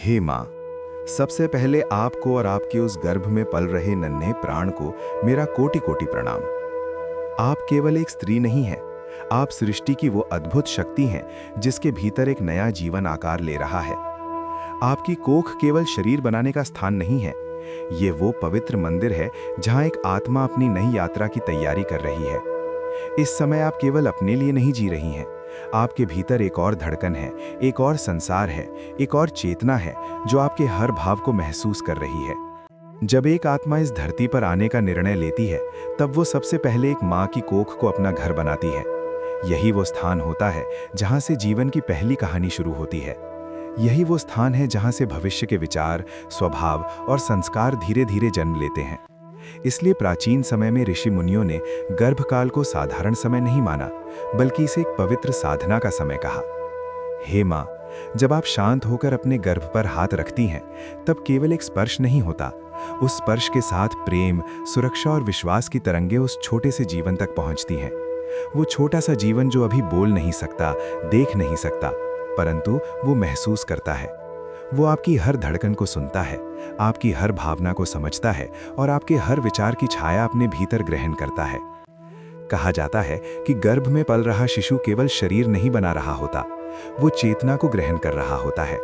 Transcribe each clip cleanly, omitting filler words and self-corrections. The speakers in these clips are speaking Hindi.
हे माँ, सबसे पहले आपको और आपके उस गर्भ में पल रहे नन्हे प्राण को मेरा कोटि कोटि प्रणाम। आप केवल एक स्त्री नहीं हैं, आप सृष्टि की वो अद्भुत शक्ति हैं जिसके भीतर एक नया जीवन आकार ले रहा है। आपकी कोख केवल शरीर बनाने का स्थान नहीं है, ये वो पवित्र मंदिर है जहाँ एक आत्मा अपनी नई यात्रा की तैयारी कर रही है। इस समय आप केवल अपने लिए नहीं जी रही हैं, आपके भीतर एक और धड़कन है, एक और संसार है, एक और चेतना है जो आपके हर भाव को महसूस कर रही है। जब एक आत्मा इस धरती पर आने का निर्णय लेती है, तब वो सबसे पहले एक माँ की कोख को अपना घर बनाती है। यही वो स्थान होता है जहाँ से जीवन की पहली कहानी शुरू होती है। यही वो स्थान है जहाँ से भविष्य के विचार, स्वभाव और संस्कार धीरे धीरे जन्म लेते हैं। इसलिए प्राचीन समय में ऋषि मुनियों ने गर्भकाल को साधारण समय नहीं माना, बल्कि इसे एक पवित्र साधना का समय कहा। हे माँ, जब आप शांत होकर अपने गर्भ पर हाथ रखती हैं, तब केवल एक स्पर्श नहीं होता, उस स्पर्श के साथ प्रेम, सुरक्षा और विश्वास की तरंगें उस छोटे से जीवन तक पहुंचती हैं। वो छोटा सा जीवन जो अभी बोल नहीं सकता, देख नहीं सकता, परंतु वो महसूस करता है। वो आपकी हर धड़कन को सुनता है, आपकी हर भावना को समझता है और आपके हर विचार की छाया अपने भीतर ग्रहण करता है। कहा जाता है कि गर्भ में पल रहा शिशु केवल शरीर नहीं बना रहा होता, वो चेतना को ग्रहण कर रहा होता है।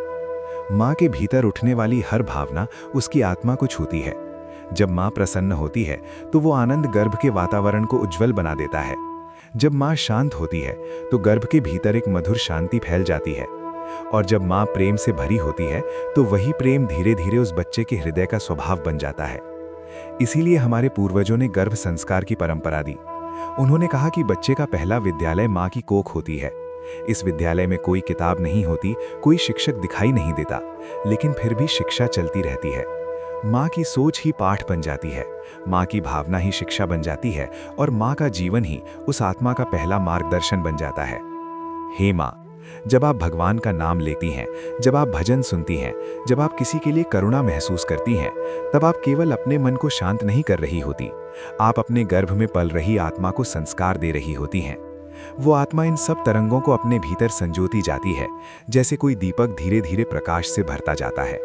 माँ के भीतर उठने वाली हर भावना उसकी आत्मा को छूती है। जब माँ प्रसन्न होती है तो वो आनंद गर्भ के वातावरण को उज्जवल बना देता है। जब माँ शांत होती है तो गर्भ के भीतर एक मधुर शांति फैल जाती है। और जब माँ प्रेम से भरी होती है तो वही प्रेम धीरे धीरे उस बच्चे के हृदय का स्वभाव बन जाता है। इसीलिए हमारे पूर्वजों ने गर्भ संस्कार की परंपरा दी। उन्होंने कहा कि बच्चे का पहला विद्यालय माँ की कोख होती है। इस विद्यालय में कोई किताब नहीं होती, कोई शिक्षक दिखाई नहीं देता, लेकिन फिर भी शिक्षा चलती रहती है। माँ की सोच ही पाठ बन जाती है, माँ की भावना ही शिक्षा बन जाती है और माँ का जीवन ही उस आत्मा का पहला मार्गदर्शन बन जाता है। हे माँ, जब आप भगवान का नाम लेती हैं, जब आप भजन सुनती हैं, जब आप किसी के लिए करुणा महसूस करती हैं, तब आप केवल अपने मन को शांत नहीं कर रही होती, आप अपने गर्भ में पल रही आत्मा को संस्कार दे रही होती हैं। वो आत्मा इन सब तरंगों को अपने भीतर संजोती जाती है, जैसे कोई दीपक धीरे धीरे प्रकाश से भरता जाता है।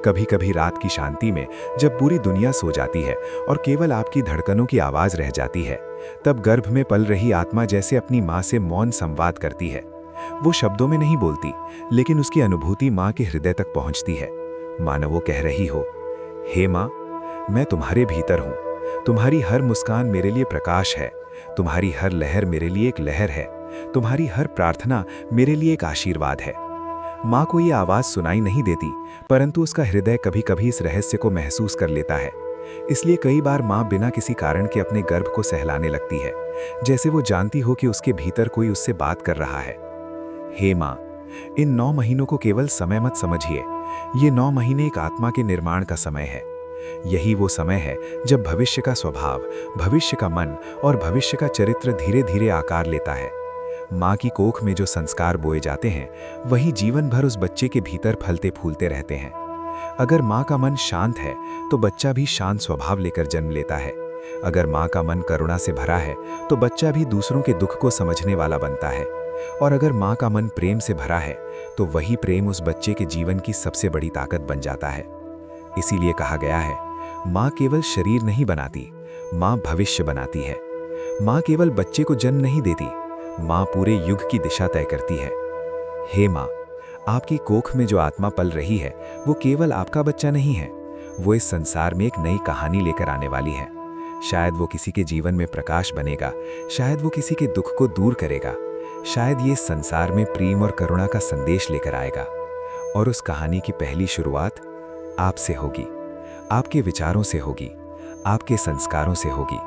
कभी कभी रात की शांति में, जब पूरी दुनिया सो जाती है और केवल आपकी धड़कनों की आवाज रह जाती है, तब गर्भ में पल रही आत्मा जैसे अपनी माँ से मौन संवाद करती है। वो शब्दों में नहीं बोलती, लेकिन उसकी अनुभूति माँ के हृदय तक पहुँचती है। मानो वो कह रही हो, हे माँ, मैं तुम्हारे भीतर हूँ, तुम्हारी हर मुस्कान मेरे लिए प्रकाश है, तुम्हारी हर लहर मेरे लिए एक लहर है, तुम्हारी हर प्रार्थना मेरे लिए एक आशीर्वाद है। माँ को ये आवाज़ सुनाई नहीं देती, परंतु उसका हृदय कभी कभी इस रहस्य को महसूस कर लेता है। इसलिए कई बार माँ बिना किसी कारण के अपने गर्भ को सहलाने लगती है, जैसे वो जानती हो कि उसके भीतर कोई उससे बात कर रहा है। हे माँ, इन 9 महीनों को केवल समय मत समझिए, ये 9 महीने एक आत्मा के निर्माण का समय है। यही वो समय है जब भविष्य का स्वभाव, भविष्य का मन और भविष्य का चरित्र धीरे धीरे आकार लेता है। माँ की कोख में जो संस्कार बोए जाते हैं, वही जीवन भर उस बच्चे के भीतर फलते फूलते रहते हैं। अगर माँ का मन शांत है तो बच्चा भी शांत स्वभाव लेकर जन्म लेता है। अगर माँ का मन करुणा से भरा है तो बच्चा भी दूसरों के दुख को समझने वाला बनता है। और अगर माँ का मन प्रेम से भरा है तो वही प्रेम उस बच्चे के जीवन की सबसे बड़ी ताकत बन जाता है। इसीलिए कहा गया है, माँ केवल शरीर नहीं बनाती, माँ भविष्य बनाती है। माँ केवल बच्चे को जन्म नहीं देती, माँ पूरे युग की दिशा तय करती है। हे माँ, आपकी कोख में जो आत्मा पल रही है, वो केवल आपका बच्चा नहीं है, वो इस संसार में एक नई कहानी लेकर आने वाली है। शायद वो किसी के जीवन में प्रकाश बनेगा, शायद वो किसी के दुख को दूर करेगा, शायद ये संसार में प्रेम और करुणा का संदेश लेकर आएगा। और उस कहानी की पहली शुरुआत आपसे होगी, आपके विचारों से होगी, आपके संस्कारों से होगी।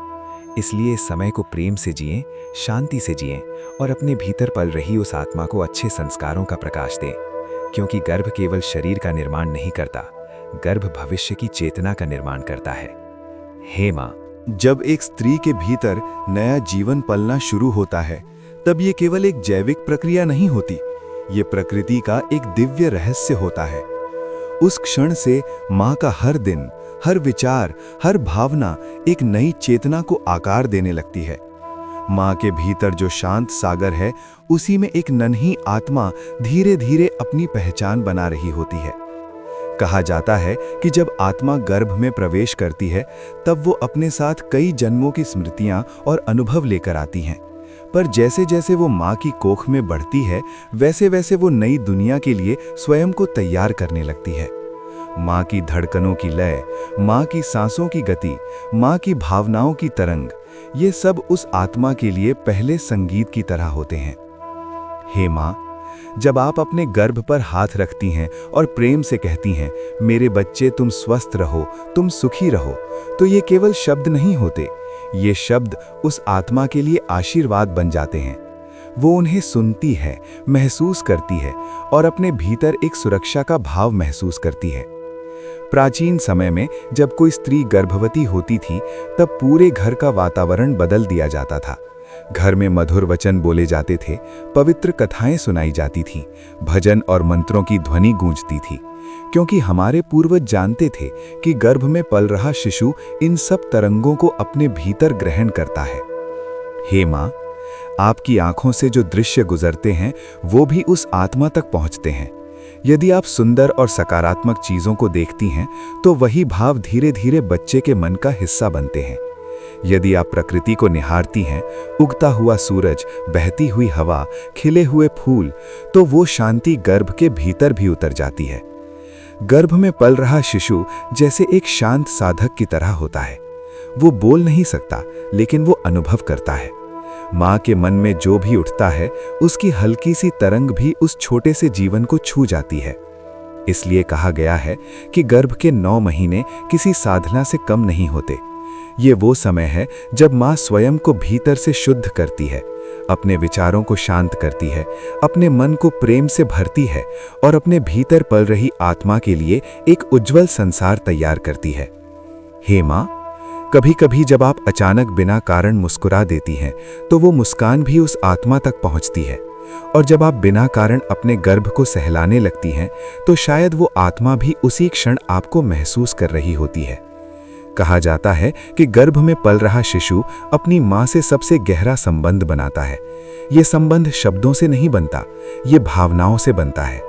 इसलिए इस समय को प्रेम से जिएं, शांति से जिएं और अपने भीतर पल रही उस आत्मा को अच्छे संस्कारों का प्रकाश दें, क्योंकि गर्भ केवल शरीर का निर्माण नहीं करता, गर्भ भविष्य की चेतना का निर्माण करता है। हे माँ, जब एक स्त्री के भीतर नया जीवन पलना शुरू होता है, तब ये केवल एक जैविक प्रक्रिया नहीं होती, ये प्रकृति का एक दिव्य रहस्य होता है। उस क्षण से माँ का हर दिन, हर विचार, हर भावना एक नई चेतना को आकार देने लगती है। माँ के भीतर जो शांत सागर है, उसी में एक नन्ही आत्मा धीरे धीरे अपनी पहचान बना रही होती है। कहा जाता है कि जब आत्मा गर्भ में प्रवेश करती है तब वो अपने साथ कई जन्मों की स्मृतियां और अनुभव लेकर आती हैं। पर जैसे जैसे वो माँ की कोख में बढ़ती है वैसे वैसे वो नई दुनिया के लिए स्वयं को तैयार करने लगती है। माँ की धड़कनों की लय, माँ की सांसों की गति, माँ की भावनाओं की तरंग, ये सब उस आत्मा के लिए पहले संगीत की तरह होते हैं। हे माँ, जब आप अपने गर्भ पर हाथ रखती हैं और प्रेम से कहती हैं, मेरे बच्चे तुम स्वस्थ रहो, तुम सुखी रहो, तो ये केवल शब्द नहीं होते, ये शब्द उस आत्मा के लिए आशीर्वाद बन जाते हैं। वो उन्हें सुनती है, महसूस करती है और अपने भीतर एक सुरक्षा का भाव महसूस करती है। प्राचीन समय में जब कोई स्त्री गर्भवती होती थी तब पूरे घर का वातावरण बदल दिया जाता था। घर में मधुर वचन बोले जाते थे, पवित्र कथाएं सुनाई जाती थीं, भजन और मंत्रों की ध्वनि गूंजती थी, क्योंकि हमारे पूर्वज जानते थे कि गर्भ में पल रहा शिशु इन सब तरंगों को अपने भीतर ग्रहण करता है। हे माँ, आपकी आंखों से जो दृश्य गुजरते हैं वो भी उस आत्मा तक पहुंचते हैं। यदि आप सुंदर और सकारात्मक चीजों को देखती हैं तो वही भाव धीरे धीरे बच्चे के मन का हिस्सा बनते हैं। यदि आप प्रकृति को निहारती हैं, उगता हुआ सूरज, बहती हुई हवा, खिले हुए फूल, तो वो शांति गर्भ के भीतर भी उतर जाती है। गर्भ में पल रहा शिशु जैसे एक शांत साधक की तरह होता है। वो बोल नहीं सकता, लेकिन वो अनुभव करता है। माँ के मन में जो भी उठता है उसकी हल्की सी तरंग भी उस छोटे से जीवन को छू जाती है। इसलिए कहा गया है कि गर्भ के 9 महीने किसी साधना से कम नहीं होते। ये वो समय है जब माँ स्वयं को भीतर से शुद्ध करती है, अपने विचारों को शांत करती है, अपने मन को प्रेम से भरती है और अपने भीतर पल रही आत्मा के लिए एक उज्जवल संसार तैयार करती है। हे माँ, कभी कभी जब आप अचानक बिना कारण मुस्कुरा देती हैं तो वो मुस्कान भी उस आत्मा तक पहुंचती है, और जब आप बिना कारण अपने गर्भ को सहलाने लगती हैं तो शायद वो आत्मा भी उसी क्षण आपको महसूस कर रही होती है। कहा जाता है कि गर्भ में पल रहा शिशु अपनी माँ से सबसे गहरा संबंध बनाता है। ये संबंध शब्दों से नहीं बनता, ये भावनाओं से बनता है।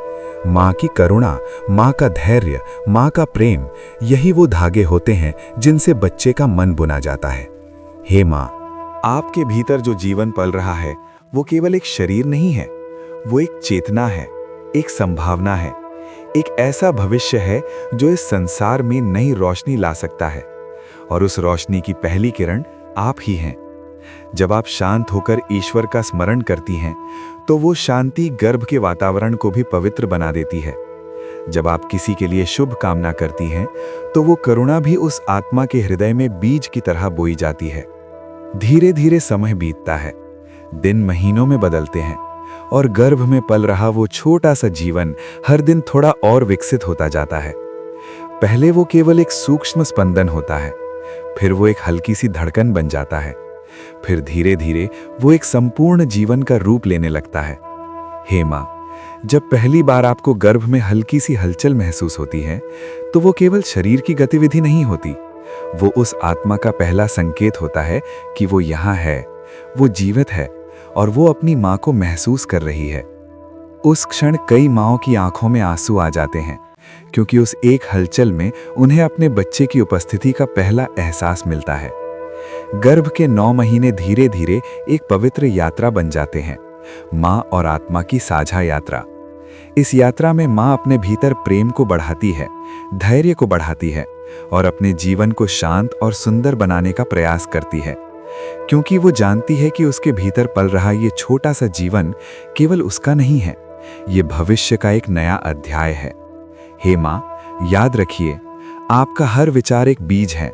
माँ की करुणा, माँ का धैर्य, माँ का प्रेम, यही वो धागे होते हैं जिनसे बच्चे का मन बुना जाता है। हे माँ, आपके भीतर जो जीवन पल रहा है वो केवल एक शरीर नहीं है, वो एक चेतना है, एक संभावना है, एक ऐसा भविष्य है जो इस संसार में नई रोशनी ला सकता है। और उस रोशनी की पहली किरण आप ही हैं। जब आप शांत होकर ईश्वर का स्मरण करती हैं तो वो शांति गर्भ के वातावरण को भी पवित्र बना देती है। जब आप किसी के लिए शुभ कामना करती हैं तो वो करुणा भी उस आत्मा के हृदय में बीज की तरह बोई जाती है। धीरे धीरे समय बीतता है, दिन महीनों में बदलते हैं और गर्भ में पल रहा वो छोटा सा जीवन हर दिन थोड़ा और विकसित होता जाता है। पहले वो केवल एक सूक्ष्म स्पंदन होता है, फिर वो एक हल्की सी धड़कन बन जाता है, फिर धीरे धीरे वो एक संपूर्ण जीवन का रूप लेने लगता है। हे माँ, जब पहली बार आपको गर्भ में हल्की सी हलचल महसूस होती है तो वो केवल शरीर की गतिविधि नहीं होती, वो उस आत्मा का पहला संकेत होता है कि वो यहाँ है, वो जीवित है और वो अपनी माँ को महसूस कर रही है। उस क्षण कई माँओं की आंखों में आंसू आ जाते हैं, क्योंकि उस एक हलचल में उन्हें अपने बच्चे की उपस्थिति का पहला एहसास मिलता है। गर्भ के 9 महीने धीरे धीरे एक पवित्र यात्रा बन जाते हैं, माँ और आत्मा की साझा यात्रा। इस यात्रा में माँ अपने भीतर प्रेम को बढ़ाती है, धैर्य को बढ़ाती है और अपने जीवन को शांत और सुंदर बनाने का प्रयास करती है, क्योंकि वो जानती है कि उसके भीतर पल रहा ये छोटा सा जीवन केवल उसका नहीं है, ये भविष्य का एक नया अध्याय है। हे माँ, याद रखिए, आपका हर विचार एक बीज है,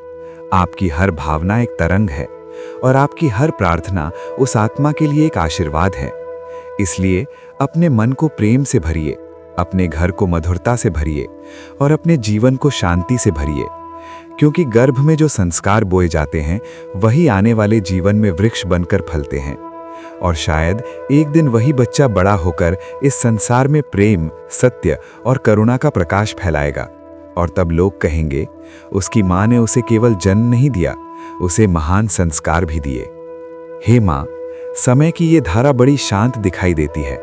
आपकी हर भावना एक तरंग है और आपकी हर प्रार्थना उस आत्मा के लिए एक आशीर्वाद है। इसलिए अपने मन को प्रेम से भरिए, अपने घर को मधुरता से भरिए और अपने जीवन को शांति से भरिए, क्योंकि गर्भ में जो संस्कार बोए जाते हैं वही आने वाले जीवन में वृक्ष बनकर फलते हैं। और शायद एक दिन वही बच्चा बड़ा होकर इस संसार में प्रेम, सत्य और करुणा का प्रकाश फैलाएगा, और तब लोग कहेंगे, उसकी माँ ने उसे केवल जन्म नहीं दिया, उसे महान संस्कार भी दिए। हे माँ, समय की ये धारा बड़ी शांत दिखाई देती है,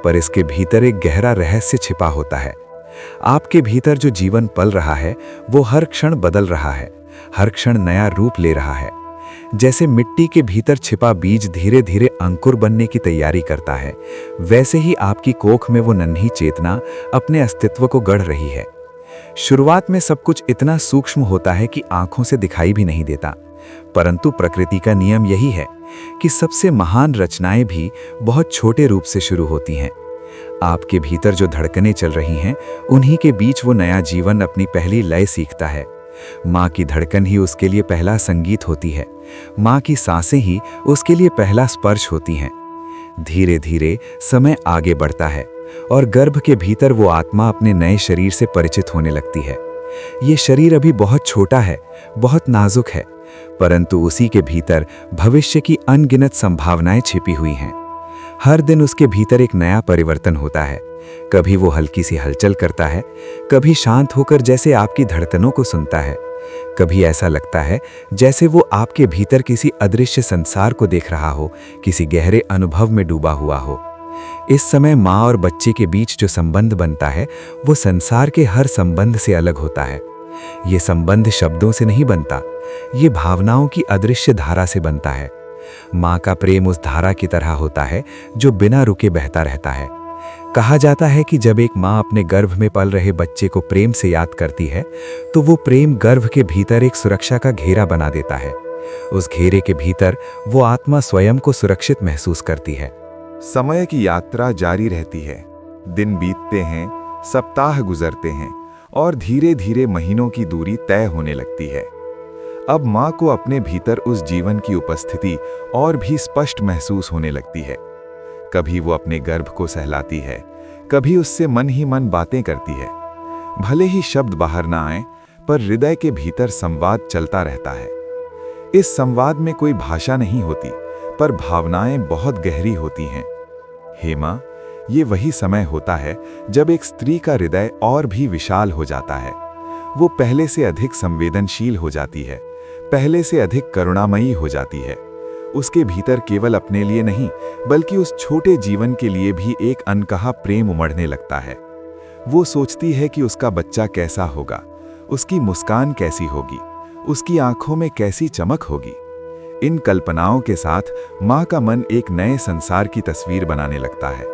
पर इसके भीतर एक गहरा रहस्य छिपा होता है। आपके भीतर जो जीवन पल रहा है वो हर क्षण बदल रहा है, हर क्षण नया रूप ले रहा है। जैसे मिट्टी के भीतर छिपा बीज धीरे धीरे अंकुर बनने की तैयारी करता है, वैसे ही आपकी कोख में वो नन्ही चेतना अपने अस्तित्व को गढ़ रही है। शुरुआत में सब कुछ इतना सूक्ष्म होता है कि आंखों से दिखाई भी नहीं देता, परंतु प्रकृति का नियम यही है कि सबसे महान रचनाएं भी बहुत छोटे रूप से शुरू होती हैं। आपके भीतर जो धड़कनें चल रही हैं, उन्हीं के बीच वो नया जीवन अपनी पहली लय सीखता है। माँ की धड़कन ही उसके लिए पहला संगीत होती है, माँ की सांसें ही उसके लिए पहला स्पर्श होती हैं। धीरे धीरे समय आगे बढ़ता है और गर्भ के भीतर वो आत्मा अपने नए शरीर से परिचित होने लगती है। ये शरीर अभी बहुत छोटा है, बहुत नाजुक है, परंतु उसी के भीतर भविष्य की अनगिनत संभावनाएं छिपी हुई हैं। हर दिन उसके भीतर एक नया परिवर्तन होता है। कभी वो हल्की सी हलचल करता है, कभी शांत होकर जैसे आपकी धड़कनों को सुनता है, कभी ऐसा लगता है जैसे वो आपके भीतर किसी अदृश्य संसार को देख रहा हो, किसी गहरे अनुभव में डूबा हुआ हो। इस समय माँ और बच्चे के बीच जो संबंध बनता है वो संसार के हर संबंध से अलग होता है। ये संबंध शब्दों से नहीं बनता, ये भावनाओं की अदृश्य धारा से बनता है। माँ का प्रेम उस धारा की तरह होता है जो बिना रुके बहता रहता है। कहा जाता है कि जब एक माँ अपने गर्भ में पल रहे बच्चे को प्रेम से याद करती है तो वो प्रेम गर्भ के भीतर एक सुरक्षा का घेरा बना देता है। उस घेरे के भीतर वो आत्मा स्वयं को सुरक्षित महसूस करती है। समय की यात्रा जारी रहती है, दिन बीतते हैं, सप्ताह गुजरते हैं और धीरे धीरे महीनों की दूरी तय होने लगती है। अब माँ को अपने भीतर उस जीवन की उपस्थिति और भी स्पष्ट महसूस होने लगती है। कभी वो अपने गर्भ को सहलाती है, कभी उससे मन ही मन बातें करती है। भले ही शब्द बाहर ना आए, पर हृदय के भीतर संवाद चलता रहता है। इस संवाद में कोई भाषा नहीं होती, पर भावनाएं बहुत गहरी होती हैं। हे माँ, ये वही समय होता है जब एक स्त्री का हृदय और भी विशाल हो जाता है। वो पहले से अधिक संवेदनशील हो जाती है, पहले से अधिक करुणामयी हो जाती है। उसके भीतर केवल अपने लिए नहीं, बल्कि उस छोटे जीवन के लिए भी एक अनकहा प्रेम उमड़ने लगता है। वो सोचती है कि उसका बच्चा कैसा होगा, उसकी मुस्कान कैसी होगी, उसकी आंखों में कैसी चमक होगी। इन कल्पनाओं के साथ माँ का मन एक नए संसार की तस्वीर बनाने लगता है।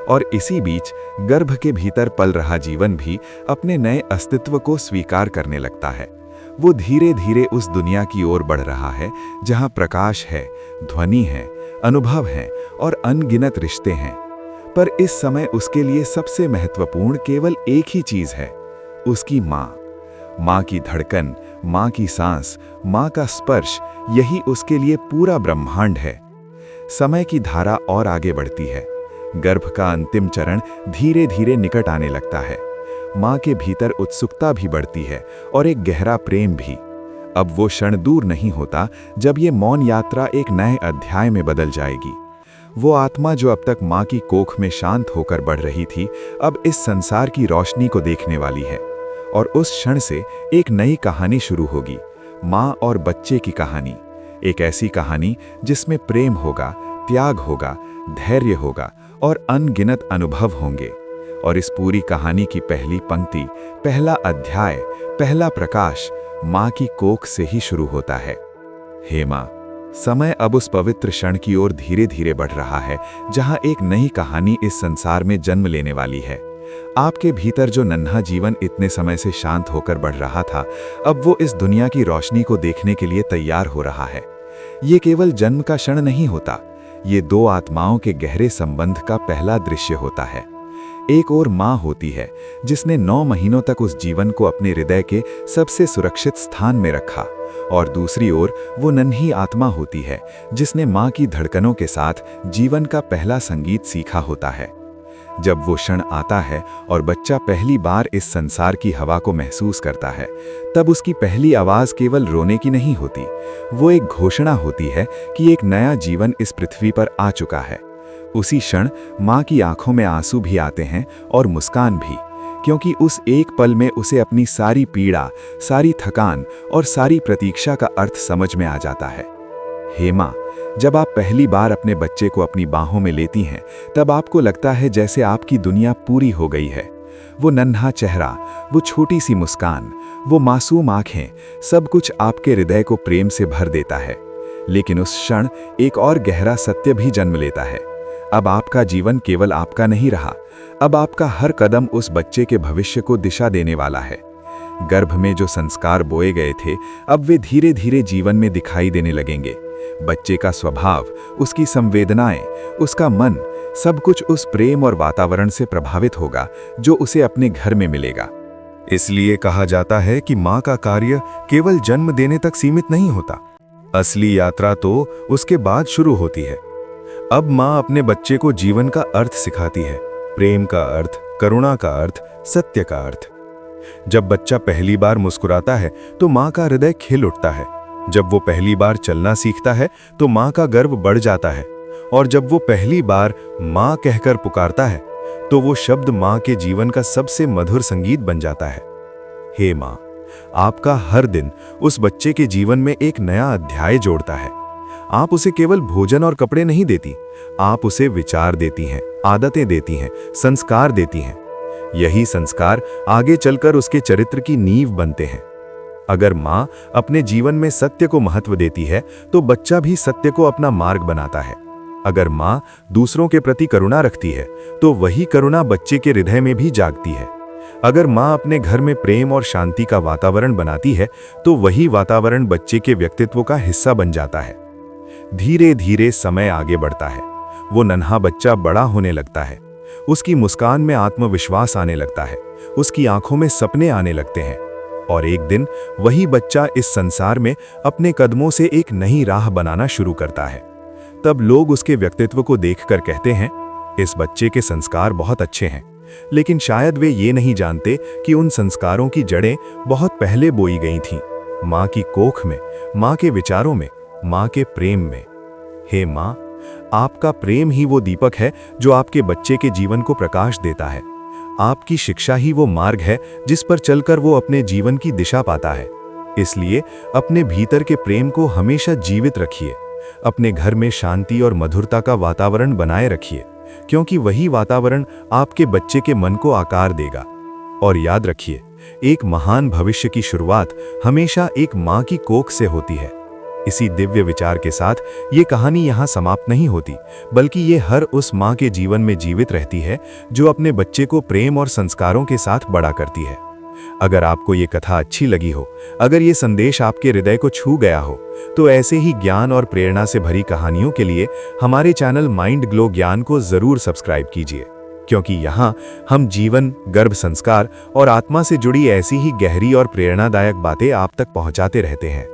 और इसी बीच गर्भ के भीतर पल रहा जीवन भी अपने नए अस्तित्व को स्वीकार करने लगता है। वो धीरे धीरे उस दुनिया की ओर बढ़ रहा है जहाँ प्रकाश है, ध्वनि है, अनुभव है और अनगिनत रिश्ते हैं। पर इस समय उसके लिए सबसे महत्वपूर्ण केवल एक ही चीज है, उसकी माँ। माँ की धड़कन, माँ की सांस, माँ का स्पर्श, यही उसके लिए पूरा ब्रह्मांड है। समय की धारा और आगे बढ़ती है। गर्भ का अंतिम चरण धीरे धीरे निकट आने लगता है। माँ के भीतर उत्सुकता भी बढ़ती है और एक गहरा प्रेम भी। अब वो क्षण दूर नहीं होता जब ये मौन यात्रा एक नए अध्याय में बदल जाएगी। वो आत्मा जो अब तक माँ की कोख में शांत होकर बढ़ रही थी, अब इस संसार की रोशनी को देखने वाली है। और उस क्षण से एक नई कहानी शुरू होगी, माँ और बच्चे की कहानी। एक ऐसी कहानी जिसमें प्रेम होगा, त्याग होगा, धैर्य होगा और अनगिनत अनुभव होंगे। और इस पूरी कहानी की पहली पंक्ति, पहला अध्याय, पहला प्रकाश माँ की कोख से ही शुरू होता है। हे माँ, समय अब उस पवित्र क्षण की ओर धीरे धीरे बढ़ रहा है जहाँ एक नई कहानी इस संसार में जन्म लेने वाली है। आपके भीतर जो नन्हा जीवन इतने समय से शांत होकर बढ़ रहा था, अब वो इस दुनिया की रोशनी को देखने के लिए तैयार हो रहा है। ये केवल जन्म का क्षण नहीं होता, ये दो आत्माओं के गहरे संबंध का पहला दृश्य होता है। एक और माँ होती है जिसने 9 महीनों तक उस जीवन को अपने हृदय के सबसे सुरक्षित स्थान में रखा, और दूसरी ओर वो नन्ही आत्मा होती है जिसने माँ की धड़कनों के साथ जीवन का पहला संगीत सीखा होता है। जब वो क्षण आता है और बच्चा पहली बार इस संसार की हवा को महसूस करता है, तब उसकी पहली आवाज़ केवल रोने की नहीं होती, वो एक घोषणा होती है कि एक नया जीवन इस पृथ्वी पर आ चुका है। उसी क्षण माँ की आंखों में आंसू भी आते हैं और मुस्कान भी, क्योंकि उस एक पल में उसे अपनी सारी पीड़ा, सारी थकान और सारी प्रतीक्षा का अर्थ समझ में आ जाता है। हे माँ, जब आप पहली बार अपने बच्चे को अपनी बाहों में लेती हैं, तब आपको लगता है जैसे आपकी दुनिया पूरी हो गई है। वो नन्हा चेहरा, वो छोटी सी मुस्कान, वो मासूम आंखें, सब कुछ आपके हृदय को प्रेम से भर देता है। लेकिन उस क्षण एक और गहरा सत्य भी जन्म लेता है। अब आपका जीवन केवल आपका नहीं रहा, अब आपका हर कदम उस बच्चे के भविष्य को दिशा देने वाला है। गर्भ में जो संस्कार बोए गए थे, अब वे धीरे धीरे जीवन में दिखाई देने लगेंगे। बच्चे का स्वभाव, उसकी संवेदनाएं, उसका मन, सब कुछ उस प्रेम और वातावरण से प्रभावित होगा जो उसे अपने घर में मिलेगा। इसलिए कहा जाता है कि माँ का कार्य केवल जन्म देने तक सीमित नहीं होता। असली यात्रा तो उसके बाद शुरू होती है। अब माँ अपने बच्चे को जीवन का अर्थ सिखाती है, प्रेम का अर्थ, करुणा का अर्थ, सत्य का अर्थ। जब बच्चा पहली बार मुस्कुराता है तो माँ का हृदय खिल उठता है। जब वो पहली बार चलना सीखता है तो माँ का गर्व बढ़ जाता है। और जब वो पहली बार माँ कहकर पुकारता है तो वो शब्द माँ के जीवन का सबसे मधुर संगीत बन जाता है। हे माँ, आपका हर दिन उस बच्चे के जीवन में एक नया अध्याय जोड़ता है। आप उसे केवल भोजन और कपड़े नहीं देती, आप उसे विचार देती हैं, आदतें देती हैं, संस्कार देती हैं। यही संस्कार आगे चलकर उसके चरित्र की नींव बनते हैं। अगर माँ अपने जीवन में सत्य को महत्व देती है तो बच्चा भी सत्य को अपना मार्ग बनाता है। अगर माँ दूसरों के प्रति करुणा रखती है तो वही करुणा बच्चे के हृदय में भी जागती है। अगर माँ अपने घर में प्रेम और शांति का वातावरण बनाती है तो वही वातावरण बच्चे के व्यक्तित्व का हिस्सा बन जाता है। धीरे धीरे समय आगे बढ़ता है। वो नन्हा बच्चा बड़ा होने लगता है। उसकी मुस्कान में आत्मविश्वास आने लगता है, उसकी आंखों में सपने आने लगते हैं। और एक दिन वही बच्चा इस संसार में अपने कदमों से एक नई राह बनाना शुरू करता है। तब लोग उसके व्यक्तित्व को देखकर कहते हैं, इस बच्चे के संस्कार बहुत अच्छे हैं। लेकिन शायद वे ये नहीं जानते कि उन संस्कारों की जड़ें बहुत पहले बोई गई थीं, माँ की कोख में, माँ के विचारों में, माँ के प्रेम में। हे माँ, आपका प्रेम ही वो दीपक है जो आपके बच्चे के जीवन को प्रकाश देता है। आपकी शिक्षा ही वो मार्ग है जिस पर चलकर वो अपने जीवन की दिशा पाता है। इसलिए अपने भीतर के प्रेम को हमेशा जीवित रखिए। अपने घर में शांति और मधुरता का वातावरण बनाए रखिए, क्योंकि वही वातावरण आपके बच्चे के मन को आकार देगा। और याद रखिए, एक महान भविष्य की शुरुआत हमेशा एक माँ की कोख से होती है। इसी दिव्य विचार के साथ ये कहानी यहाँ समाप्त नहीं होती, बल्कि ये हर उस माँ के जीवन में जीवित रहती है जो अपने बच्चे को प्रेम और संस्कारों के साथ बड़ा करती है। अगर आपको ये कथा अच्छी लगी हो, अगर ये संदेश आपके हृदय को छू गया हो, तो ऐसे ही ज्ञान और प्रेरणा से भरी कहानियों के लिए हमारे चैनल माइंड ग्लो ज्ञान को जरूर सब्सक्राइब कीजिए, क्योंकि यहाँ हम जीवन, गर्भ संस्कार और आत्मा से जुड़ी ऐसी ही गहरी और प्रेरणादायक बातें आप तक पहुँचाते रहते हैं।